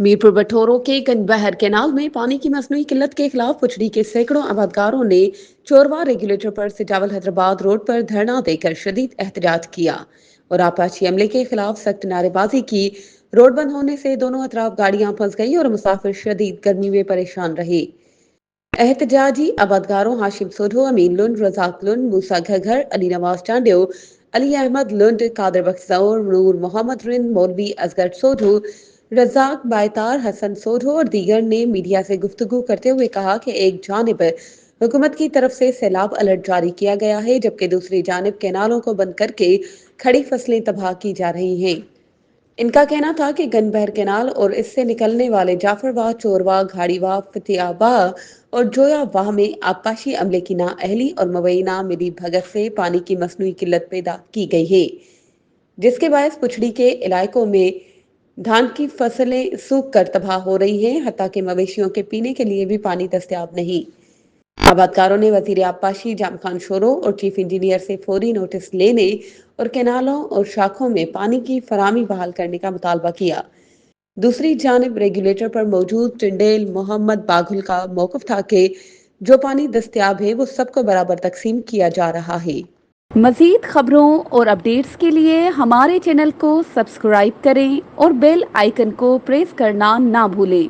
मीरपुर बटोरो के गंजबहर कैनाल में पानी की मसनूई किल्लत के खिलाफ पुछड़ी के सैकड़ों आबादकारों ने चोरवा रेगुलेटर पर सिजावल हैदराबाद रोड पर धरना देकर शदीद एहतजाज किया और आपाशी अमले के खिलाफ सख्त नारेबाजी की। रोड बंद होने से दोनों अतराफ गाड़ियां फंस गई और मुसाफिर शदीद गर्मी में परेशान रहे। एहतजाजी आबादकारों हाशिम सोढो, अमीन लुंड, रजाक लुंड, मूसा घगर, अली नवाज चांडियो, अली अहमद लुंड, कादर बख्तौर, नूर मोहम्मद रिंद, मौलवी असगर सोढो, रजाक बायतार, हसन सोढो और दीगर ने मीडिया से गुफ्तगू करते हुए कहा कि एक जानिब हुकूमत की तरफ से सैलाब अलर्ट जारी किया गया है, जबकि दूसरी जानिब कैनालों को बंद करके खड़ी फसलें तबाह की जा रही हैं। इनका कहना था कि गनबहर कैनाल और इससे निकलने वाले जाफरवाह, चोरवा, घाड़ीवाह, फतेहाबाह और जोयावाह में आबपाशी अमले की नाअहली और मुबैना मिली भगत से पानी की मसनूई किल्लत पैदा की गई है, जिसके बायस पुछड़ी के इलाकों में धान की फसलें सूख कर तबाह हो रही हैं, हत्ता कि मवेशियों के पीने के लिए भी पानी दस्तयाब नहीं। आबादकारों ने वजीर आबपाशी जाम खान शोरो और चीफ इंजीनियर से फौरी नोटिस लेने और कैनालों और शाखों में पानी की फरामी बहाल करने का मुतालबा किया। दूसरी जानिब रेगुलेटर पर मौजूद टिंडेल मोहम्मद बाघुल का मौकफ था कि जो पानी दस्तयाब है वो सबको बराबर तकसीम किया जा रहा है। मज़ीद खबरों और अपडेट्स के लिए हमारे चैनल को सब्सक्राइब करें और बेल आइकन को प्रेस करना ना भूलें।